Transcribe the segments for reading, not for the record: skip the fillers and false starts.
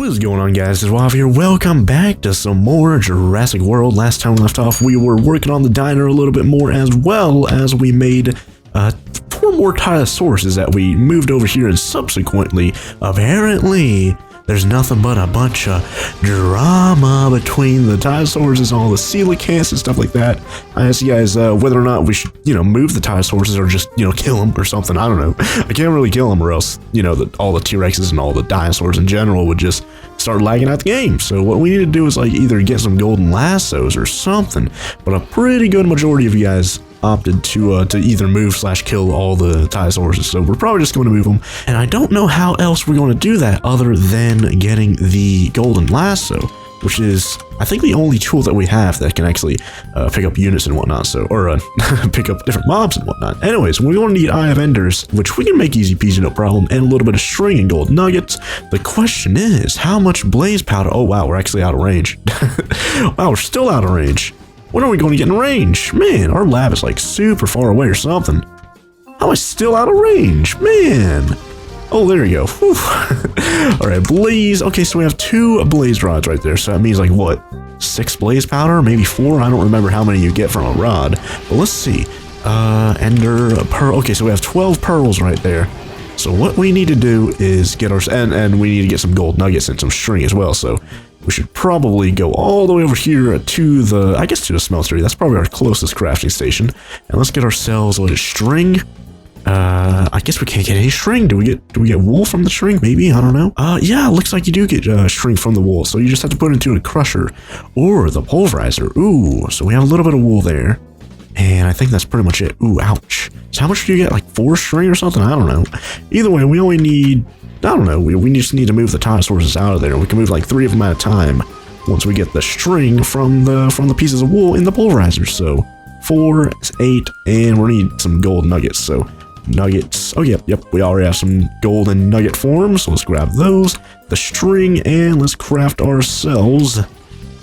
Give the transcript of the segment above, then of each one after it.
What is going on, guys? It's Waffle here. Welcome back to some more Jurassic World. Last time we left off, we were working on the diner a little bit more, as well as we made 4 more Tylosaurus that we moved over here, and subsequently, apparently, there's nothing but a bunch of drama between the Tylosaurs, all the coelacanths and stuff like that. I asked you guys whether or not we should, move the Tylosaurs or just, kill them or something. I don't know. I can't really kill them, or else, all the T-Rexes and all the dinosaurs in general would just start lagging out the game. So what we need to do is either get some golden lassos or something. But a pretty good majority of you guys opted to either move/kill all the Tylosaurs, so we're probably just going to move them. And I don't know how else we're going to do that other than getting the golden lasso, which is, I think, the only tool that we have that can actually pick up units and whatnot, or pick up different mobs and whatnot. Anyways, we're going to need Eye of Enders, which we can make easy peasy, no problem, and a little bit of string and gold nuggets. The question is, how much blaze powder? Oh wow, we're actually out of range. Wow, we're still out of range. When are we going to get in range? Man, our lab is super far away or something. How am I still out of range? Man. Oh, there you go. Alright, blaze. Okay, so we have 2 blaze rods right there. So that means what? 6 blaze powder? Maybe 4? I don't remember how many you get from a rod. But let's see. Ender, pearl. Okay, so we have 12 pearls right there. So what we need to do is get our... And we need to get some gold nuggets and some string as well. So we should probably go all the way over here to the... I guess to the smeltery. That's probably our closest crafting station. And let's get ourselves a little string. I guess we can't get any string. Do we get wool from the string? Maybe, I don't know. Yeah, it looks like you do get string from the wool, so you just have to put it into a crusher or the pulverizer. Ooh, so we have a little bit of wool there, and I think that's pretty much it. Ooh, ouch. So how much do you get? 4 string or something? I don't know. Either way, we only need, I don't know, we just need to move the Tylosaurs out of there. We can move 3 of them at a time once we get the string from the pieces of wool in the pulverizer. So 4, 8, and we need some gold nuggets. So nuggets. Oh, yep. We already have some golden nugget forms, so let's grab those. The string, and let's craft ourselves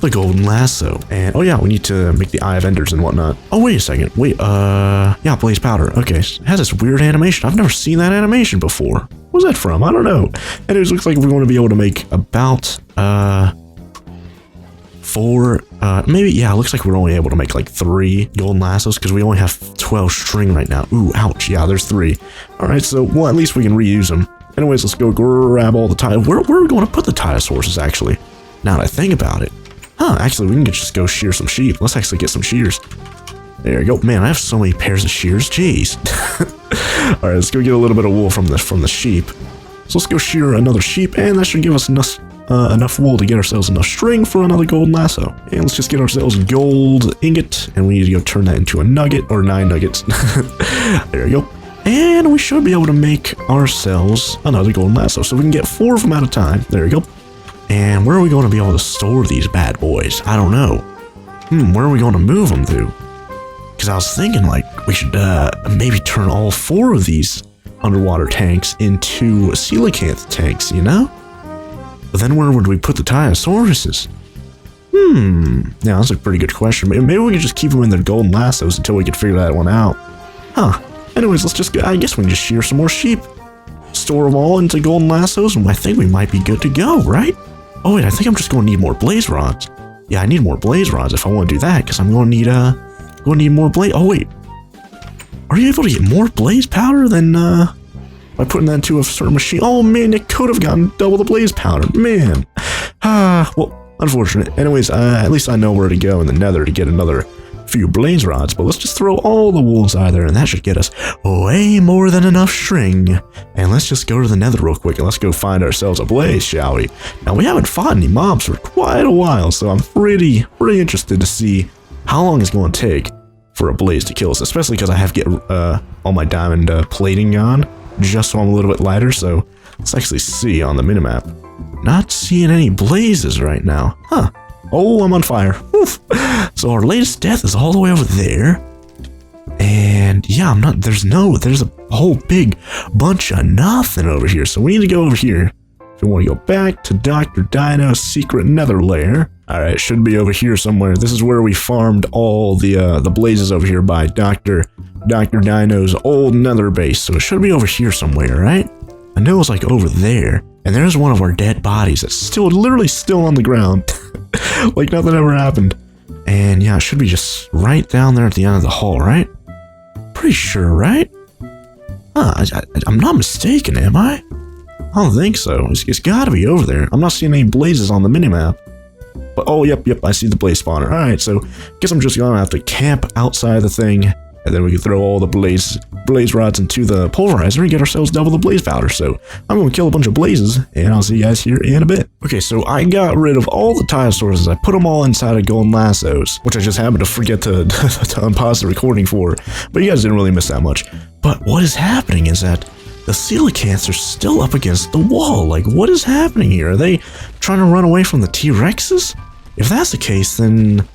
the golden lasso. And oh yeah, we need to make the Eye of Enders and whatnot. Oh, wait a second. Wait, yeah, blaze powder. Okay, it has this weird animation. I've never seen that animation before. What's that from? I don't know. And it looks like we're going to be able to make about 4, maybe, yeah, it looks like we're only able to make 3 golden lassos because we only have 12 string right now. Ooh, ouch. Yeah, there's 3. All right, so, well, at least we can reuse them. Anyways, let's go grab all the where are we going to put the Tylosaurs, actually? Now that I think about it. Huh, actually, we can just go shear some sheep. Let's actually get some shears. There you go. Man, I have so many pairs of shears. Jeez. All right, let's go get a little bit of wool from the sheep. So let's go shear another sheep, and that should give us enough wool to get ourselves enough string for another golden lasso. And let's just get ourselves gold ingot, and we need to go turn that into a nugget, or 9 nuggets. There you go. And we should be able to make ourselves another golden lasso, so we can get 4 of them at a time. There you go. And where are we going to be able to store these bad boys? I don't know. Where are we going to move them to? Because I was thinking we should maybe turn all 4 of these underwater tanks into coelacanth tanks, But then where would we put the Tylosaurus? Yeah, that's a pretty good question. Maybe we could just keep them in their golden lassos until we could figure that one out. Huh. Anyways, let's just, I guess we can just shear some more sheep. Store them all into golden lassos, and I think we might be good to go, right? Oh wait, I think I'm just going to need more blaze rods. Yeah, I need more blaze rods if I want to do that, because I'm going to need more blaze. Oh wait. Are you able to get more blaze powder than, by putting that into a certain machine? Oh man, it could have gotten double the blaze powder. Man. Well, unfortunate. Anyways, at least I know where to go in the nether to get another few blaze rods, but let's just throw all the wool inside there, and that should get us way more than enough string. And let's just go to the nether real quick, and let's go find ourselves a blaze, shall we? Now, we haven't fought any mobs for quite a while, so I'm pretty interested to see how long it's going to take for a blaze to kill us, especially because I have to get all my diamond plating on, just so I'm a little bit lighter. So let's actually see on the minimap. Not seeing any blazes right now. Huh. Oh, I'm on fire. Oof. So our latest death is all the way over there. And yeah, there's a whole big bunch of nothing over here. So we need to go over here. If we want to go back to Dr. Dino's secret nether lair. All right, should be over here somewhere. This is where we farmed all the blazes over here by Dr. Dino's old nether base. So it should be over here somewhere, right? I know it's like over there. And there's one of our dead bodies that's still, literally still on the ground. Like nothing ever happened. And yeah, it should be just right down there at the end of the hall, right? Pretty sure, right? I'm not mistaken, am I? I don't think so. It's gotta be over there. I'm not seeing any blazes on the minimap. But, oh, yep, I see the blaze spawner. Alright, so guess I'm just gonna have to camp outside the thing, and then we can throw all the blaze rods into the pulverizer and get ourselves double the blaze powder. So I'm gonna kill a bunch of blazes, and I'll see you guys here in a bit. Okay, so I got rid of all the tile sources. I put them all inside of golden lassos, which I just happened to forget to unpause the recording for. But you guys didn't really miss that much. But what is happening is that the coelacanths are still up against the wall. Like, what is happening here? Are they trying to run away from the T-Rexes? If that's the case, then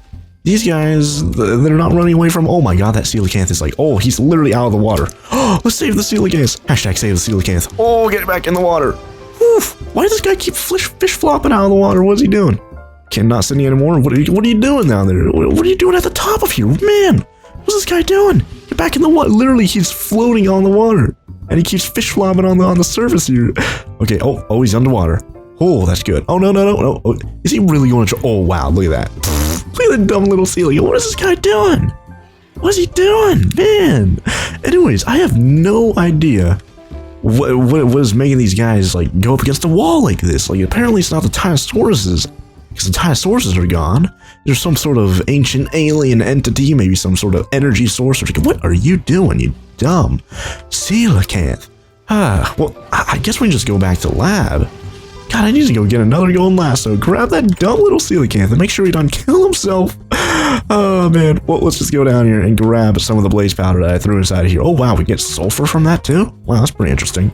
these guys, they're not running away from... Oh my god, that coelacanth is like... Oh, he's literally out of the water. Oh, let's save the coelacanth. Hashtag save the coelacanth. Oh, get it back in the water. Oof. Why does this guy keep fish flopping out of the water? What's he doing? Cannot send you anymore. What are you doing down there? What are you doing at the top of here? Man, what's this guy doing? Get back in the water. Literally, he's floating on the water. And he keeps fish flopping on the surface here. Okay, oh, he's underwater. Oh, that's good. Oh, no. Oh, is he really going to... Oh, wow, look at that. Look at that dumb little ceiling. What is this guy doing? What is he doing? Man. Anyways, I have no idea what is making these guys, like, go up against the wall like this. Like, apparently it's not the Tyrannosauruses, because the Tyrannosauruses are gone. There's some sort of ancient alien entity, maybe some sort of energy source. What are you doing, you dumb coelacanth? Well, I guess we can just go back to the lab. God, I need to go get another golden lasso. Grab that dumb little coelacanth and make sure he doesn't kill himself. Oh, man. Well, let's just go down here and grab some of the blaze powder that I threw inside of here. Oh, wow, we get sulfur from that, too? Wow, that's pretty interesting.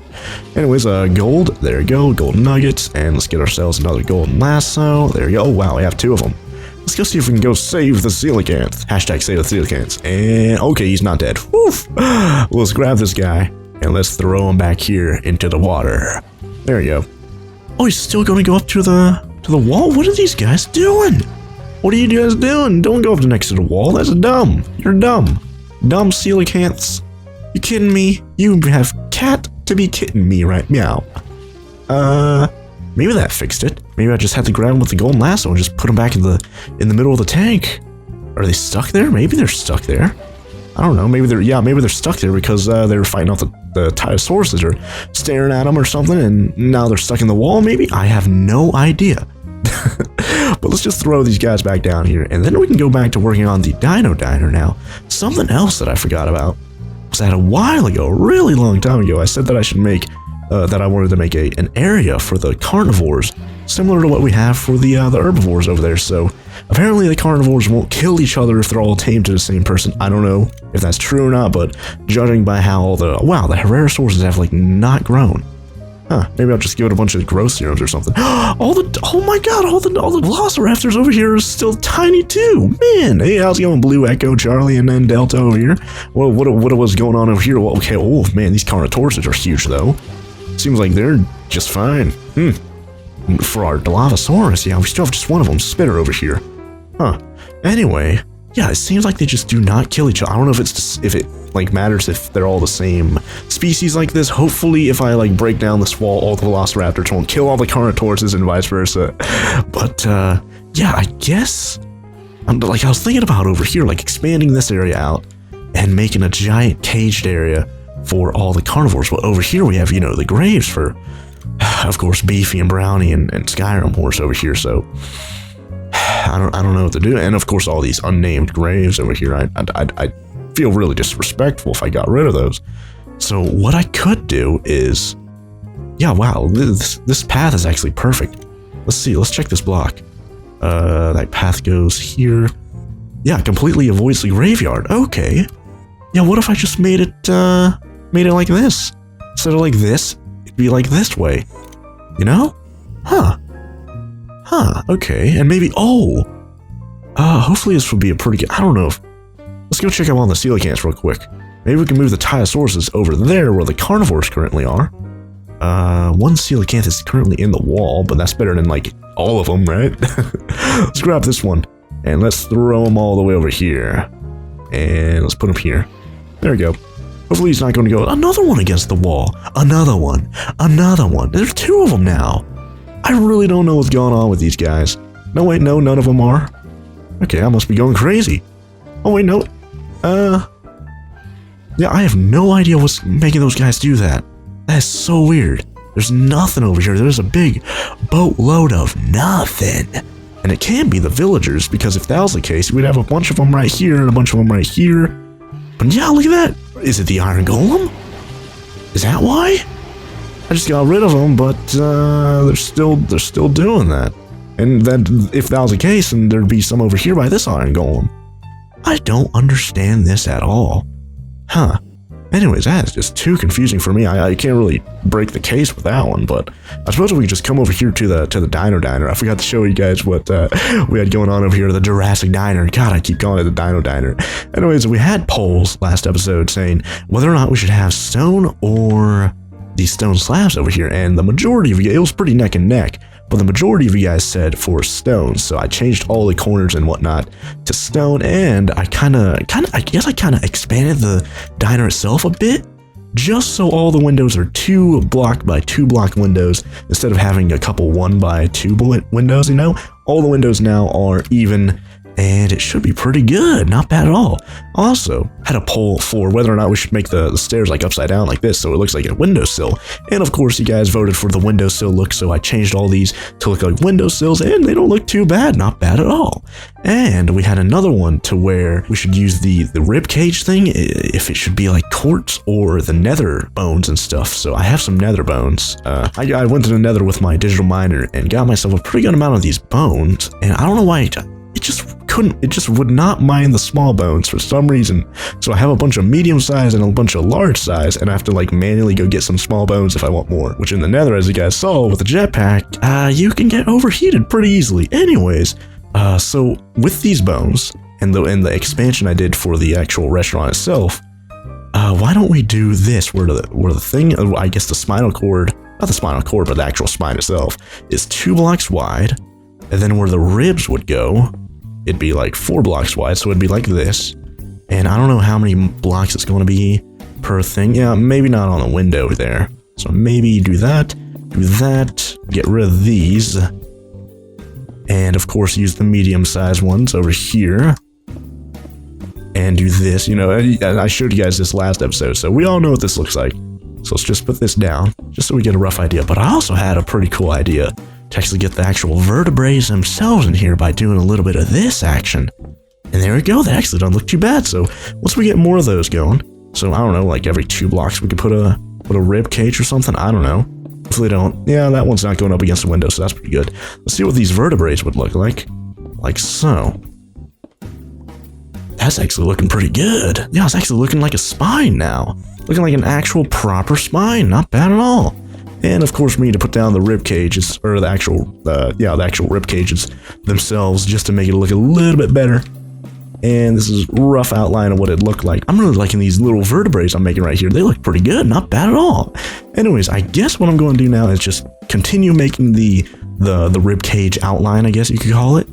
Anyways, gold. There you go. Golden nuggets. And let's get ourselves another golden lasso. There you go. Oh, wow, we have 2 of them. Let's go see if we can go save the coelacanth. Hashtag save the coelacanths. And, okay, he's not dead. Woof. Well, let's grab this guy and let's throw him back here into the water. There you go. Oh, he's still going to go up to the wall? What are these guys doing? What are you guys doing? Don't go up next to the wall. That's dumb. You're dumb. Dumb coelacanths. You kidding me? You have cat to be kidding me, right? Meow. Maybe that fixed it. Maybe I just had to grab him with the golden lasso and just put him back in the middle of the tank. Are they stuck there? Maybe they're stuck there. I don't know. Maybe they're stuck there because they were fighting off the Tyrannosauruses or staring at them or something, and now they're stuck in the wall. Maybe I have no idea. But let's just throw these guys back down here, and then we can go back to working on the Dino Diner now. Something else that I forgot about was that a while ago, a really long time ago, I said that I should make that I wanted to make an area for the carnivores, similar to what we have for the herbivores over there. So apparently the carnivores won't kill each other if they're all tamed to the same person. I don't know if that's true or not, but judging by how the Herrerasaurus have like not grown. Maybe I'll just give it a bunch of growth serums or something. Oh my god, all the velociraptors over here are still tiny too. Man, hey, how's it going, Blue Echo, Charlie, and then Delta over here? Well, what was going on over here? Well, okay, oh man, these Carnotauruses are huge though. Seems like they're just fine. For our Dilophosaurus, yeah, we still have just one of them, Spitter, over here. Anyway, yeah, it seems like they just do not kill each other. I don't know if it like matters if they're all the same species like this. Hopefully, if I like break down this wall, all the Velociraptors won't kill all the Carnotauruses and vice versa. But yeah, I guess I was thinking about over here, like expanding this area out and making a giant caged area for all the carnivores. But over here we have, you know, the graves for, of course, Beefy and Brownie and Skyrim Horse over here. So I don't know what to do. And of course, all these unnamed graves over here. I'd feel really disrespectful if I got rid of those. So what I could do is, yeah, wow, this path is actually perfect. Let's see. Let's check this block. That path goes here. Yeah, completely avoids the graveyard. Okay. Yeah, what if I just made it like this? Instead of like this, it'd be like this way. You know? Okay. And maybe, hopefully this would be a pretty good, I don't know if, let's go check out on the coelacanths real quick. Maybe we can move the Tyrannosauruses over there where the carnivores currently are. One coelacanth is currently in the wall, but that's better than like all of them, right? Let's grab this one and let's throw them all the way over here. And let's put them here. There we go. Hopefully he's not going to go another one against the wall. Another one. There's 2 of them now. I really don't know what's going on with these guys. No, wait, no, none of them are. Okay, I must be going crazy. Oh, wait, no. Yeah, I have no idea what's making those guys do that. That is so weird. There's nothing over here. There's a big boatload of nothing. And it can be the villagers, because if that was the case, we'd have a bunch of them right here and a bunch of them right here. But yeah, look at that. Is it the iron golem? Is that why? I just got rid of them, but they're still doing that. And then if that was the case, then there'd be some over here by this iron golem. I don't understand this at all. Huh. Anyways, that is just too confusing for me. I can't really break the case with that one, but I suppose we could just come over here to the diner. I forgot to show you guys what we had going on over here, the Jurassic Diner. God, I keep calling it the Diner. Anyways, we had polls last episode saying whether or not we should have stone or these stone slabs over here, and the majority of you, it was pretty neck and neck, but the majority of you guys said for stone, so I changed all the corners and whatnot to stone, and I guess I kind of expanded the diner itself a bit, just so all the windows are 2 block by 2 block windows, instead of having a couple 1 by 2 windows, you know? All the windows now are even, and it should be pretty good, not bad at all. Also, had a poll for whether or not we should make the stairs like upside down like this, so it looks like a windowsill. And of course, you guys voted for the windowsill look, so I changed all these to look like windowsills, and they don't look too bad, not bad at all. And we had another one to where we should use the rib cage thing, if it should be like quartz or the nether bones and stuff. So I have some nether bones. I went to the nether with my digital miner and got myself a pretty good amount of these bones, and I don't know why it just would not mine the small bones for some reason. So I have a bunch of medium size and a bunch of large size, and I have to like manually go get some small bones if I want more, which in the nether, as you guys saw with the jetpack, you can get overheated pretty easily. Anyways, so with these bones and the expansion I did for the actual restaurant itself, why don't we do this where the thing, I guess the spinal cord, not the spinal cord, but the actual spine itself is 2 blocks wide, and then where the ribs would go, it'd be like 4 blocks wide, so it'd be like this. And I don't know how many blocks it's going to be per thing. Yeah, maybe not on the window there. So maybe do that, get rid of these. And of course, use the medium-sized ones over here. And do this, you know, I showed you guys this last episode, so we all know what this looks like. So let's just put this down, just so we get a rough idea. But I also had a pretty cool idea to actually get the actual vertebrae themselves in here by doing a little bit of this action. And there we go, they actually don't look too bad. So once we get more of those going, so I don't know, like every 2 blocks we could put a rib cage or something, I don't know. Hopefully don't, yeah, that one's not going up against the window, so that's pretty good. Let's see what these vertebrae would look like so. That's actually looking pretty good. Yeah, it's actually looking like a spine now. Looking like an actual proper spine, not bad at all. And of course, we need to put down the rib cages, or the actual rib cages themselves, just to make it look a little bit better. And this is a rough outline of what it looked like. I'm really liking these little vertebrae I'm making right here. They look pretty good, not bad at all. Anyways, I guess what I'm going to do now is just continue making the rib cage outline, I guess you could call it.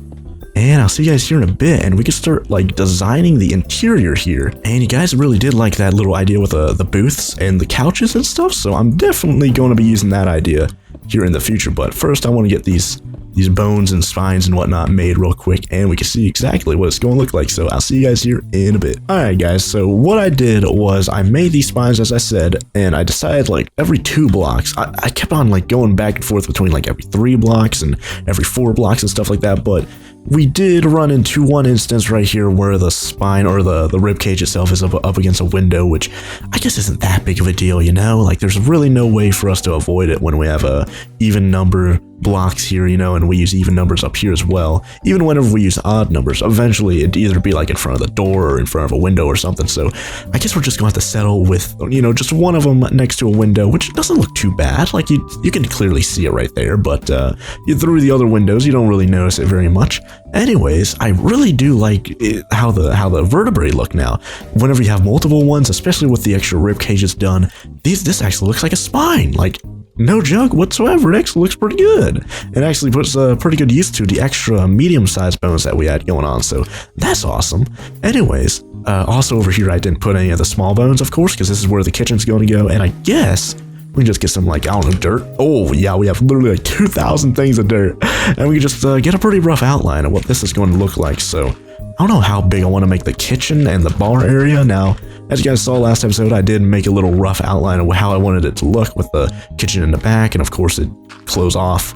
And I'll see you guys here in a bit, and we can start like designing the interior here. And you guys really did like that little idea with the booths and the couches and stuff, so I'm definitely going to be using that idea here in the future. But first I want to get these bones and spines and whatnot made real quick, and we can see exactly what it's going to look like. So I'll see you guys here in a bit. Alright guys, so what I did was I made these spines, as I said, and I decided like every 2 blocks, I kept on like going back and forth between like every 3 blocks and every 4 blocks and stuff like that, but we did run into one instance right here where the spine or the rib cage itself is up against a window, which I guess isn't that big of a deal, you know? Like there's really no way for us to avoid it when we have a even number blocks here, you know, and we use even numbers up here as well. Even whenever we use odd numbers, eventually it'd either be like in front of the door or in front of a window or something. So I guess we're just going to have to settle with, you know, just one of them next to a window, which doesn't look too bad. Like you can clearly see it right there, but through the other windows, you don't really notice it very much. Anyways, I really do like how the vertebrae look now. Whenever you have multiple ones, especially with the extra rib cages done, this actually looks like a spine. Like, no joke whatsoever, it actually looks pretty good. It actually puts a pretty good use to the extra medium-sized bones that we had going on, so that's awesome. Anyways, Also over here, I didn't put any of the small bones, of course, because this is where the kitchen's going to go. And I guess we can just get some, like, I don't know, dirt. Oh, yeah, we have literally like 2,000 things of dirt. And we can just get a pretty rough outline of what this is going to look like. So I don't know how big I want to make the kitchen and the bar area. Now, as you guys saw last episode, I did make a little rough outline of how I wanted it to look with the kitchen in the back. And of course, it close off.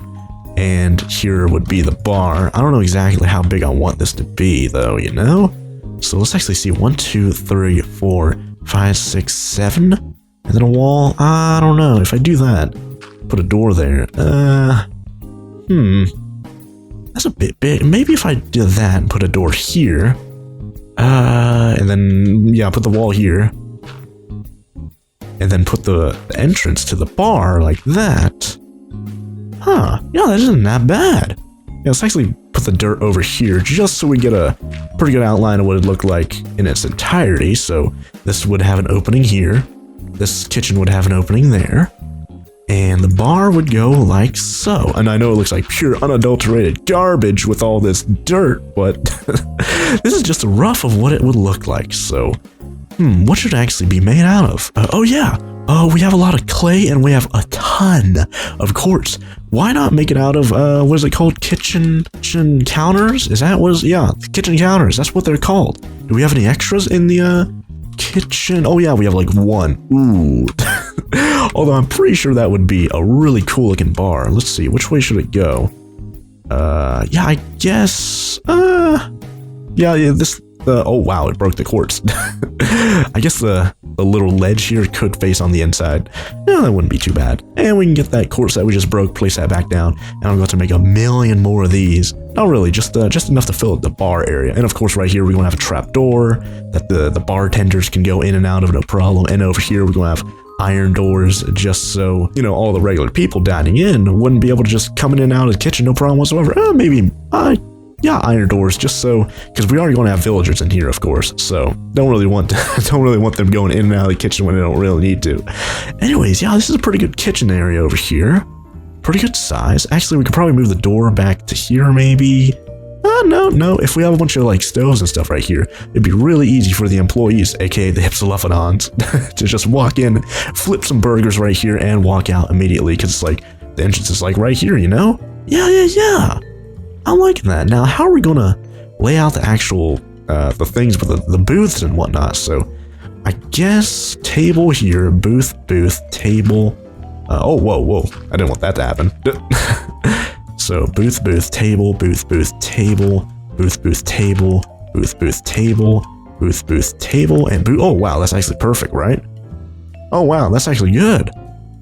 And here would be the bar. I don't know exactly how big I want this to be, though, you know? So let's actually see. 1, 2, 3, 4, 5, 6, 7. And then a wall. I don't know. If I do that, put a door there. That's a bit big. Maybe if I do that and put a door here. And then, yeah, put the wall here. And then put the entrance to the bar like that. Huh. Yeah, that isn't that bad. Yeah, let's actually put the dirt over here just so we get a pretty good outline of what it looked like in its entirety. So this would have an opening here. This kitchen would have an opening there. And the bar would go like so. And I know it looks like pure unadulterated garbage with all this dirt, but this is just a rough of what it would look like. So, what should it actually be made out of? Oh yeah. We have a lot of clay and we have a ton of quartz. Why not make it out of, what is it called? Kitchen counters? Is that what is, yeah, kitchen counters. That's what they're called. Do we have any extras in the, kitchen? Oh yeah, we have like one. Ooh. Although I'm pretty sure that would be a really cool looking bar. Let's see, which way should it go? Yeah, I guess, yeah, this, oh wow, it broke the quartz. I guess the little ledge here could face on the inside. No, that wouldn't be too bad. And we can get that quartz that we just broke, place that back down, and I'm going to make 1,000,000 more of these. Not really, just enough to fill up the bar area. And of course, right here we're going to have a trap door that the bartenders can go in and out of, no problem. And over here we're going to have iron doors, just so, you know, all the regular people dining in wouldn't be able to just come in and out of the kitchen, no problem whatsoever. Maybe, yeah, iron doors, just so, because we are going to have villagers in here, of course, so don't really want them going in and out of the kitchen when they don't really need to. Anyways, yeah, this is a pretty good kitchen area over here. Pretty good size. Actually, we could probably move the door back to here, maybe. No. If we have a bunch of, like, stoves and stuff right here, it'd be really easy for the employees, aka the Hypsilophodons, to just walk in, flip some burgers right here, and walk out immediately, because it's like, the entrance is, like, right here, you know? Yeah. I'm liking that. Now, how are we gonna lay out the actual, the things with the booths and whatnot? So, I guess table here, booth, table. Oh, whoa. I didn't want that to happen. So, booth, table, booth, table, booth, table, booth, table, booth, table, and booth. Oh, wow, that's actually perfect, right? Oh, wow, that's actually good.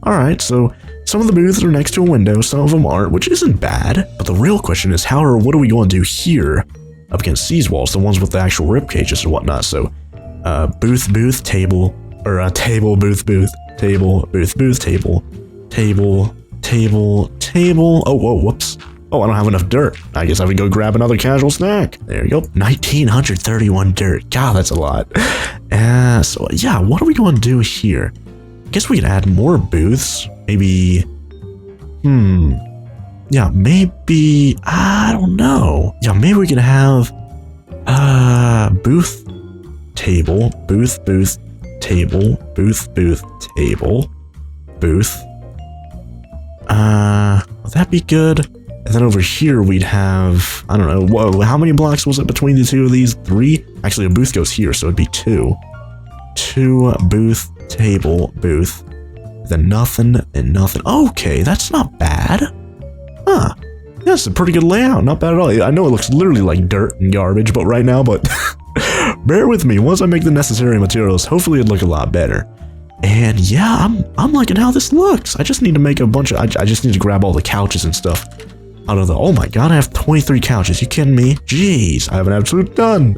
All right, so some of the booths are next to a window, some of them aren't, which isn't bad. But the real question is, what are we going to do here up against these walls, the ones with the actual rib cages and whatnot? So, booth, table, or table, booth, table, booth, table. Oh, whoa, whoops. Oh, I don't have enough dirt. I guess I would go grab another casual snack. There you go. 1,931 dirt. God, that's a lot. So, yeah, what are we going to do here? I guess we could add more booths. Maybe, yeah, maybe, I don't know. Yeah, maybe we could have, booth, table, booth, table, booth, table, booth. Would that be good? And then over here we'd have, I don't know, whoa, how many blocks was it between the two of these? 3? Actually, a booth goes here, so it'd be 2. 2, booth, table, booth, then nothing and nothing. Okay, that's not bad. Huh. That's a pretty good layout, not bad at all. I know it looks literally like dirt and garbage, but right now, bear with me. Once I make the necessary materials, hopefully it'll look a lot better. And yeah, I'm liking how this looks. I just need to make a bunch of, I just need to grab all the couches and stuff out of the, oh my god, I have 23 couches. You kidding me? Jeez, I have an absolute ton.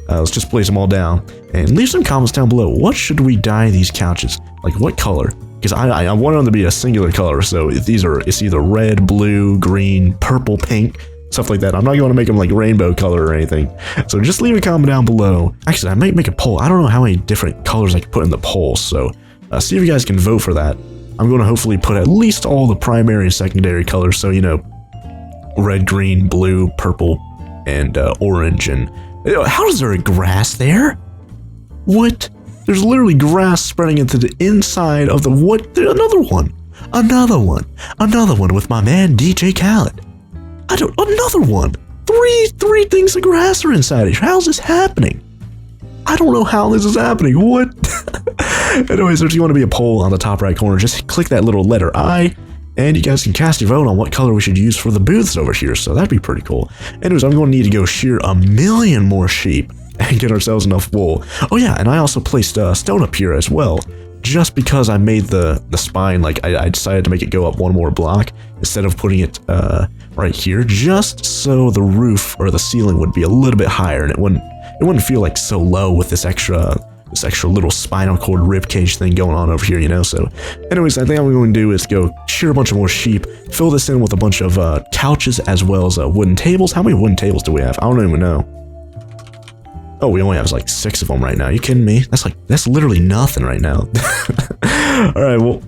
Let's just place them all down. And leave some comments down below. What should we dye these couches? Like what color? Because I want them to be a singular color. So if it's either red, blue, green, purple, pink, stuff like that. I'm not going to make them like rainbow color or anything. So just leave a comment down below. Actually, I might make a poll. I don't know how many different colors I can put in the poll. So see if you guys can vote for that. I'm going to hopefully put at least all the primary and secondary colors. So, you know, red, green, blue, purple, and orange. And how is there a grass there? What? There's literally grass spreading into the inside of the what? Another one with my man DJ Khaled. Another one. Three things of grass are inside it. How's this happening? I don't know how this is happening. What? Anyways, there's going to be a poll on the top right corner. Just click that little letter I, and you guys can cast your vote on what color we should use for the booths over here. So that'd be pretty cool. Anyways, I'm going to need to go shear 1,000,000 more sheep and get ourselves enough wool. Oh yeah, and I also placed stone up here as well. Just because I made the spine, like I decided to make it go up one more block instead of putting it right here, just so the roof or the ceiling would be a little bit higher and it wouldn't feel like so low with this extra little spinal cord rib cage thing going on over here, you know. So anyways, I think what I'm going to do is go shear a bunch of more sheep, fill this in with a bunch of couches as well as wooden tables. How many wooden tables do we have? I don't even know. Oh, we only have like 6 of them right now. Are you kidding me? That's literally nothing right now. Alright, well,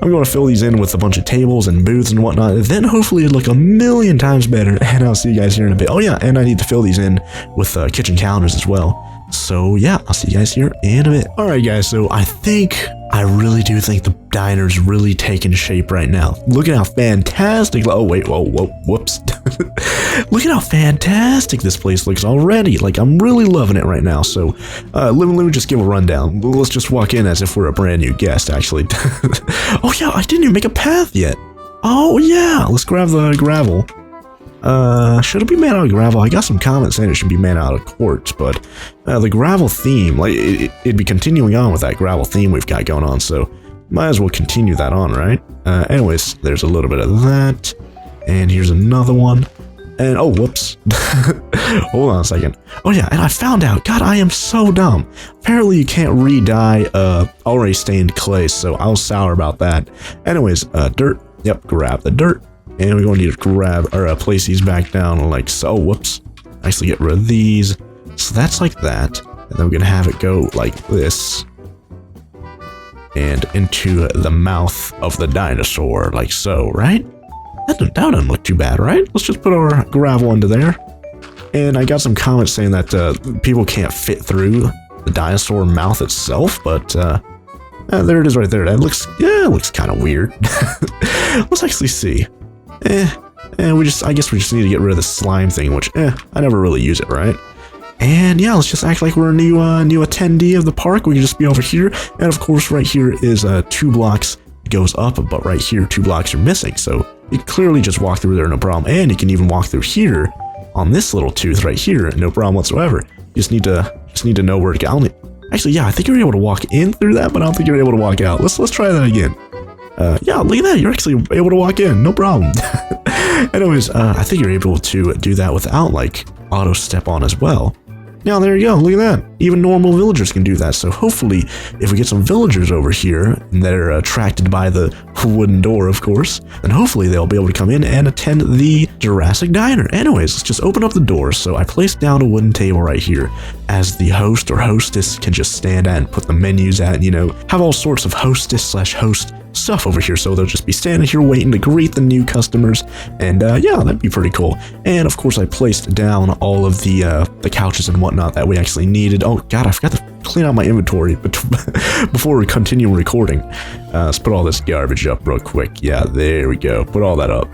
I'm going to fill these in with a bunch of tables and booths and whatnot. Then hopefully it'll look 1,000,000 times better. And I'll see you guys here in a bit. Oh yeah, and I need to fill these in with kitchen counters as well. So yeah, I'll see you guys here in a bit. Alright guys, so I really do think the diner's really taking shape right now. Look at how fantastic, oh wait, whoops. Look at how fantastic this place looks already. Like, I'm really loving it right now. So, let me just give a rundown. Let's just walk in as if we're a brand new guest, actually. Oh yeah, I didn't even make a path yet. Oh yeah, let's grab the gravel. Should it be made out of gravel? I got some comments saying it should be made out of quartz, but the gravel theme, like it'd be continuing on with that gravel theme we've got going on, so might as well continue that on, right? Anyways, there's a little bit of that, and here's another one, and oh, whoops. Hold on a second. Oh yeah, and I found out, God, I am so dumb. Apparently you can't re-dye already stained clay, so I was sour about that. Anyways, dirt, yep, grab the dirt. And we're going to need to grab or place these back down like so. Whoops. Actually get rid of these. So that's like that. And then we're going to have it go like this. And into the mouth of the dinosaur like so, right? That doesn't look too bad, right? Let's just put our gravel into there. And I got some comments saying that people can't fit through the dinosaur mouth itself. But there it is right there. That looks, yeah, it looks kind of weird. Let's actually see. I guess we just need to get rid of the slime thing, which, I never really use it, right? And yeah, let's just act like we're a new attendee of the park. We can just be over here. And of course, right here is 2 blocks goes up, but right here, 2 blocks are missing. So you can clearly just walk through there, no problem. And you can even walk through here on this little tooth right here, no problem whatsoever. You just need to know where to go. Actually, yeah, I think you're able to walk in through that, but I don't think you're able to walk out. Let's try that again. Yeah, look at that. You're actually able to walk in. No problem. Anyways, I think you're able to do that without, like, auto step on as well. Now, there you go. Look at that. Even normal villagers can do that. So hopefully, if we get some villagers over here that are attracted by the wooden door, of course, then hopefully they'll be able to come in and attend the Jurassic Diner. Anyways, let's just open up the door. So I placed down a wooden table right here as the host or hostess can just stand at and put the menus at, you know, have all sorts of hostess/host stuff over here, so they'll just be standing here waiting to greet the new customers, and yeah, that'd be pretty cool. And of course I placed down all of the couches and whatnot that we actually needed. Oh god, I forgot to clean out my inventory before we continue recording. Let's put all this garbage up real quick. Yeah, there we go, put all that up.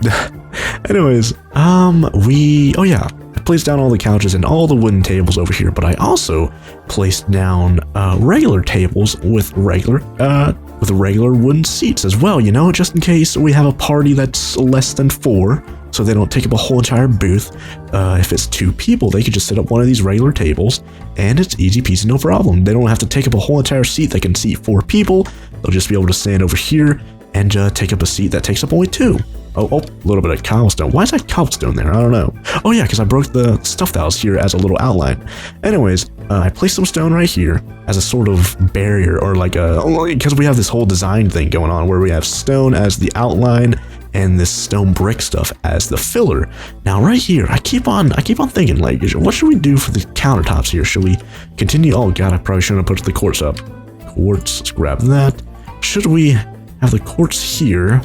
Anyways, oh yeah, I placed down all the couches and all the wooden tables over here, but I also placed down regular tables with regular wooden seats as well, you know, just in case we have a party that's less than 4, so they don't take up a whole entire booth. If it's 2 people, they could just set up one of these regular tables, and it's easy peasy, no problem. They don't have to take up a whole entire seat. They can seat 4 people. They'll just be able to stand over here and take up a seat that takes up only 2. Oh, a little bit of cobblestone. Why is that cobblestone there? I don't know. Oh yeah, because I broke the stuff that was here as a little outline. Anyways, I placed some stone right here as a sort of barrier, or like because we have this whole design thing going on where we have stone as the outline and this stone brick stuff as the filler. Now right here, I keep on thinking, like, what should we do for the countertops here? Should we continue? Oh god, I probably shouldn't have put the quartz up. Quartz, let's grab that. Should we have the quartz here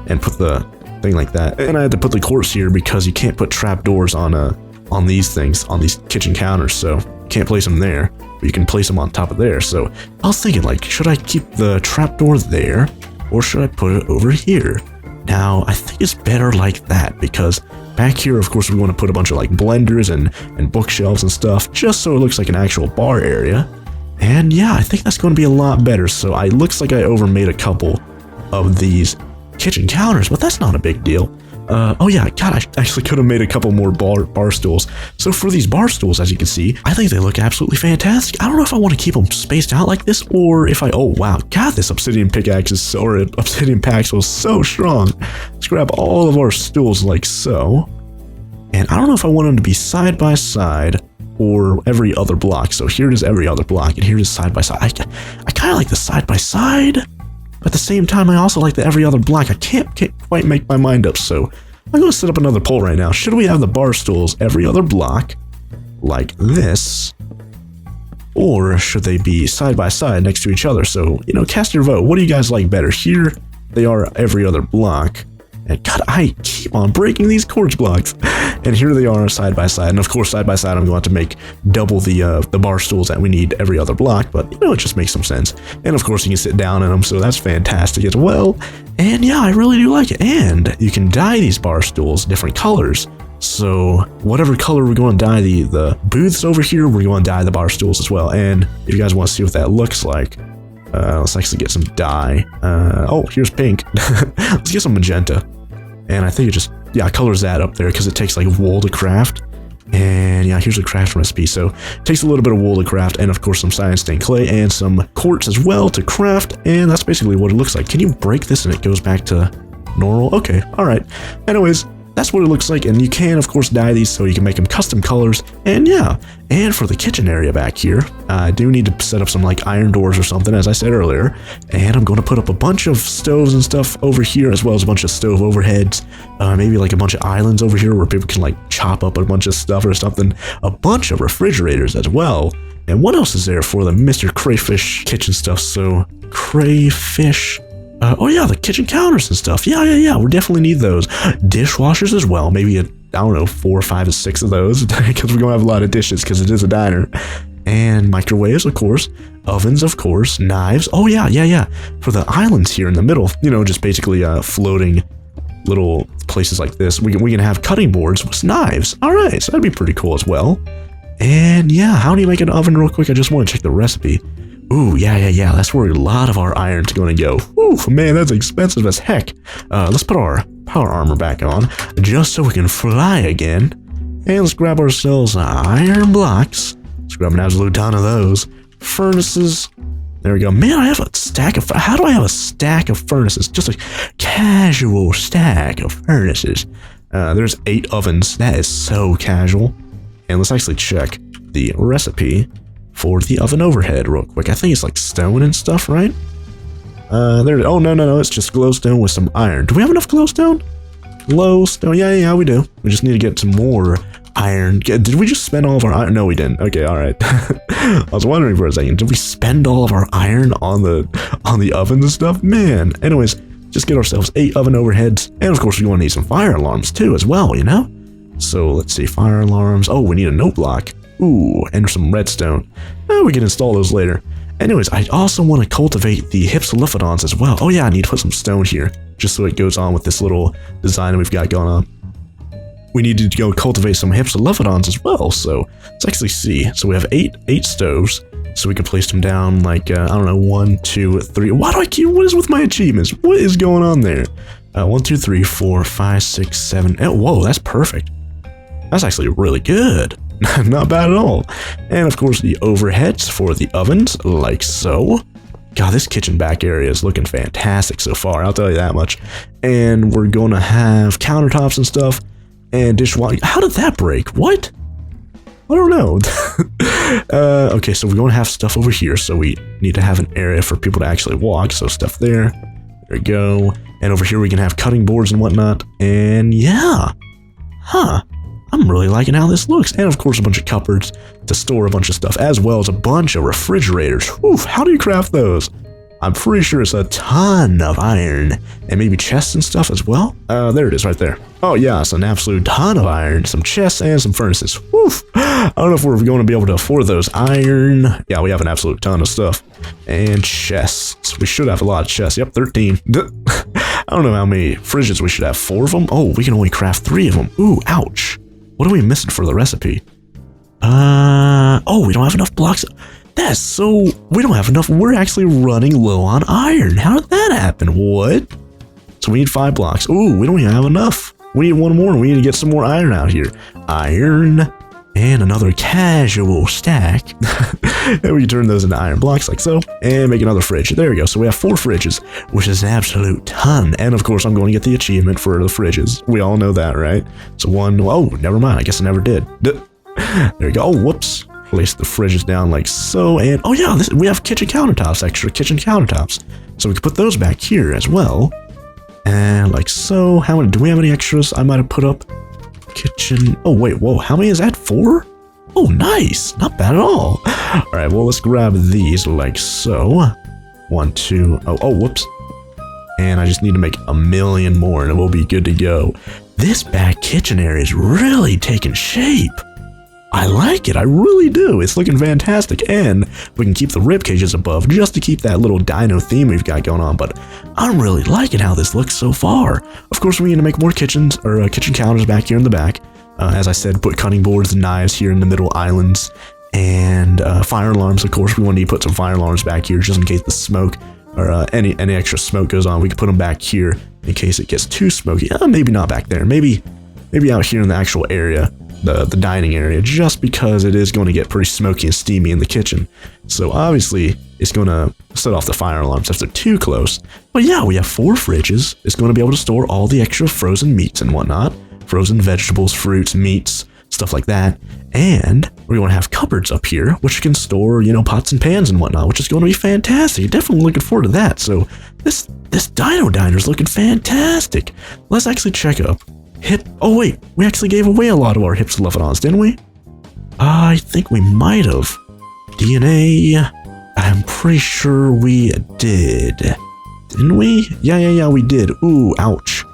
and put the thing like that? And I had to put the quartz here because you can't put trapdoors on these things, on these kitchen counters, so can't place them there, but you can place them on top of there. So I was thinking, like, should I keep the trapdoor there, or should I put it over here? Now, I think it's better like that, because back here, of course, we want to put a bunch of like blenders and bookshelves and stuff, just so it looks like an actual bar area. And yeah, I think that's going to be a lot better. So it looks like I overmade a couple of these kitchen counters, but that's not a big deal. Oh yeah, God, I actually could have made a couple more bar stools. So for these bar stools, as you can see, I think they look absolutely fantastic. I don't know if I want to keep them spaced out like this, or if oh wow, God, this obsidian pickaxe is so, or obsidian pickaxe is so strong. Let's grab all of our stools like so. And I don't know if I want them to be side by side or every other block. So here it is every other block, and here it is side by side. I kind of like the side by side, but at the same time, I also like the every other block. I can't quite make my mind up, so I'm going to set up another poll right now. Should we have the bar stools every other block, like this, or should they be side by side next to each other? So, you know, cast your vote. What do you guys like better? Here, they are every other block. And God, I keep on breaking these quartz blocks. And here they are side by side. And of course, side by side, I'm going to make double the bar stools that we need every other block. But, you know, it just makes some sense. And of course, you can sit down in them, so that's fantastic as well. And yeah, I really do like it. And you can dye these bar stools different colors. So whatever color we're going to dye the booths over here, we're going to dye the bar stools as well. And if you guys want to see what that looks like, let's actually get some dye. Oh, here's pink. Let's get some magenta. And I think it just, yeah, colors that up there because it takes like wool to craft. And yeah, here's a craft recipe. So it takes a little bit of wool to craft, and of course some cyan stained clay and some quartz as well to craft. And that's basically what it looks like. Can you break this and it goes back to normal? Okay, all right. Anyways, that's what it looks like, and you can of course dye these so you can make them custom colors. And yeah, and for the kitchen area back here, I do need to set up some like iron doors or something, as I said earlier. And I'm going to put up a bunch of stoves and stuff over here, as well as a bunch of stove overheads, maybe like a bunch of islands over here where people can like chop up a bunch of stuff or something, a bunch of refrigerators as well. And what else is there for the Mr. Crayfish kitchen stuff? So crayfish, oh yeah, the kitchen counters and stuff. Yeah, we definitely need those. Dishwashers as well, maybe I don't know, 4, 5, or 6 of those, because we're gonna have a lot of dishes because it is a diner. And microwaves, of course, ovens, of course, knives. Oh yeah, for the islands here in the middle, you know, just basically floating little places like this. We can have cutting boards with knives. All right, so that'd be pretty cool as well. And yeah, how do you make an oven real quick? I just want to check the recipe. Ooh, yeah, that's where a lot of our iron's going to go. Ooh, man, that's expensive as heck. Let's put our power armor back on, just so we can fly again. And let's grab ourselves iron blocks. Let's grab an absolute ton of those. Furnaces. There we go. Man, I have a stack of... How do I have a stack of furnaces? Just a casual stack of furnaces. There's 8 ovens. That is so casual. And let's actually check the recipe for the oven overhead real quick. I think it's like stone and stuff, right? Oh, no, it's just glowstone with some iron. Do we have enough glowstone? Glowstone, yeah, we do. We just need to get some more iron. Did we just spend all of our iron? No, we didn't. Okay, all right. I was wondering for a second, did we spend all of our iron on the ovens and stuff? Man, anyways, just get ourselves 8 oven overheads. And of course, we want to need some fire alarms too as well, you know? So let's see, fire alarms. Oh, we need a note block. Ooh, and some redstone. We can install those later. Anyways, I also want to cultivate the hypsilophodons as well. Oh yeah, I need to put some stone here, just so it goes on with this little design we've got going on. We need to go cultivate some hypsilophodons as well, so let's actually see. So we have 8 stoves, so we can place them down like, I don't know, 1, 2, 3. Why do I keep, what is with my achievements? What is going on there? 1, 2, 3, 4, 5, 6, 7. Oh, whoa, that's perfect. That's actually really good. Not bad at all. And of course the overheads for the ovens, like so. God, this kitchen back area is looking fantastic so far, I'll tell you that much. And we're going to have countertops and stuff, and dishwasher. How did that break? What? I don't know. Okay, so we're going to have stuff over here, so we need to have an area for people to actually walk, so stuff there. There we go. And over here we can have cutting boards and whatnot, and yeah. Huh. I'm really liking how this looks. And of course a bunch of cupboards to store a bunch of stuff, as well as a bunch of refrigerators. Oof, how do you craft those? I'm pretty sure it's a ton of iron, and maybe chests and stuff as well. There it is right there. Oh yeah, it's an absolute ton of iron, some chests and some furnaces. Woof. I don't know if we're going to be able to afford those. Iron. Yeah, we have an absolute ton of stuff. And chests. We should have a lot of chests. Yep, 13. I don't know how many fridges we should have. 4 of them? Oh, we can only craft 3 of them. Ooh, ouch. What are we missing for the recipe? Oh, we don't have enough blocks. That's so... We don't have enough. We're actually running low on iron. How did that happen? What? So we need 5 blocks. Ooh, we don't even have enough. We need 1 more. We need to get some more iron out here. Iron and another casual stack. And we can turn those into iron blocks like so. And make another fridge. There we go. So we have 4 fridges, which is an absolute ton. And of course, I'm going to get the achievement for the fridges. We all know that, right? So 1... Oh, never mind. I guess I never did. There we go. Oh, whoops. Place the fridges down like so, and oh yeah, we have kitchen countertops, extra kitchen countertops, so we can put those back here as well, and like so. How many do we have? Any extras I might have put up? Kitchen. Oh wait, whoa, how many is that? 4? Oh, nice, not bad at all. All right, well, let's grab these like so. 1, 2. Oh, whoops. And I just need to make 1,000,000 more, and we'll be good to go. This back kitchen area is really taking shape. I like it, I really do. It's looking fantastic, and we can keep the rib cages above just to keep that little dino theme we've got going on, but I'm really liking how this looks so far. Of course, we need to make more kitchens, or kitchen counters back here in the back. As I said, put cutting boards and knives here in the middle islands, and fire alarms, of course. We want to put some fire alarms back here just in case the smoke, or any extra smoke goes on. We can put them back here in case it gets too smoky. Maybe not back there, maybe out here in the actual area. The dining area, just because it is going to get pretty smoky and steamy in the kitchen. So obviously it's going to set off the fire alarms if they're too close. But yeah, we have 4 fridges. It's going to be able to store all the extra frozen meats and whatnot. Frozen vegetables, fruits, meats, stuff like that. And we're going to have cupboards up here, which can store, you know, pots and pans and whatnot, which is going to be fantastic. Definitely looking forward to that. So this dino diner is looking fantastic. Let's actually check up. Oh wait, we actually gave away a lot of our hips to Leffanons, didn't we? I think we might have. DNA, I'm pretty sure we did. Didn't we? Yeah, we did. Ooh, ouch.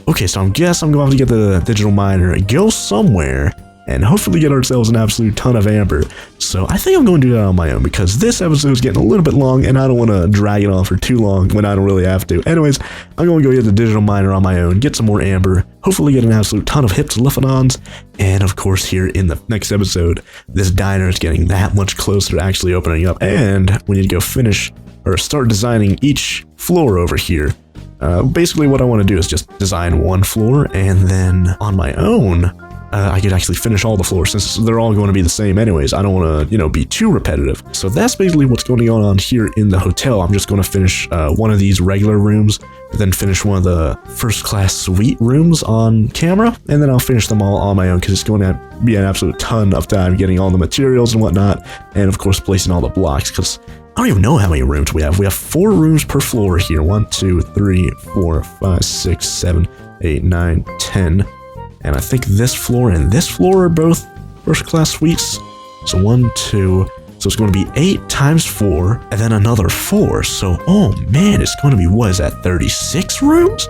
Okay, so I guess I'm going to have to get the digital miner, go somewhere, and hopefully get ourselves an absolute ton of amber. So I think I'm going to do that on my own, because this episode is getting a little bit long, and I don't want to drag it on for too long when I don't really have to. Anyways, I'm going to go get the digital miner on my own, get some more amber, hopefully get an absolute ton of hips Leffanons, and of course here in the next episode, this diner is getting that much closer to actually opening up, and we need to go finish, or start designing each floor over here. Basically what I want to do is just design 1 floor, and then on my own, I could actually finish all the floors since they're all going to be the same anyways. I don't want to, you know, be too repetitive. So that's basically what's going on here in the hotel. I'm just going to finish one of these regular rooms, then finish one of the first class suite rooms on camera, and then I'll finish them all on my own because it's going to be an absolute ton of time getting all the materials and whatnot, and of course placing all the blocks, because I don't even know how many rooms we have. We have 4 rooms per floor here. 1, 2, 3, 4, 5, 6, 7, 8, 9, 10. And I think this floor and this floor are both first class suites. So 1, 2, so it's going to be 8 times 4, and then another 4. So, oh man, it's going to be, what is that, 36 rooms?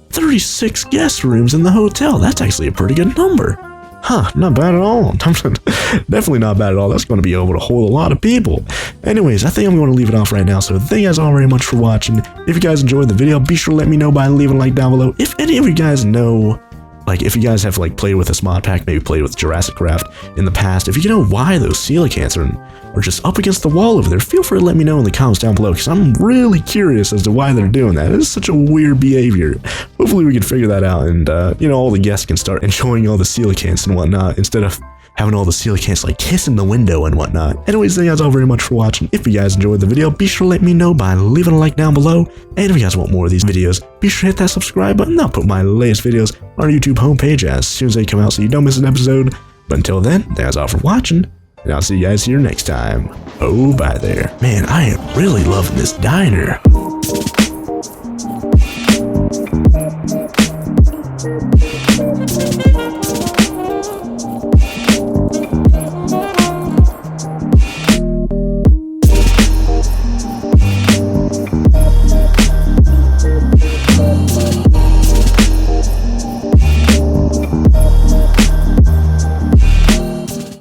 36 guest rooms in the hotel. That's actually a pretty good number. Huh, not bad at all. Definitely not bad at all. That's going to be able to hold a lot of people. Anyways, I think I'm going to leave it off right now. So thank you guys all very much for watching. If you guys enjoyed the video, be sure to let me know by leaving a like down below. If any of you guys know, like, if you guys have, like, played with this mod pack, maybe played with Jurassic Craft in the past, if you know why those coelacanths are just up against the wall over there, feel free to let me know in the comments down below, because I'm really curious as to why they're doing that. It is such a weird behavior. Hopefully we can figure that out, and, you know, all the guests can start enjoying all the coelacanths and whatnot, instead of having all the coelacanths, like, kissing the window and whatnot. Anyways, thank you guys all very much for watching. If you guys enjoyed the video, be sure to let me know by leaving a like down below. And if you guys want more of these videos, be sure to hit that subscribe button. I'll put my latest videos on our YouTube homepage as soon as they come out so you don't miss an episode. But until then, thank you guys all for watching, and I'll see you guys here next time. Oh, bye there. Man, I am really loving this diner.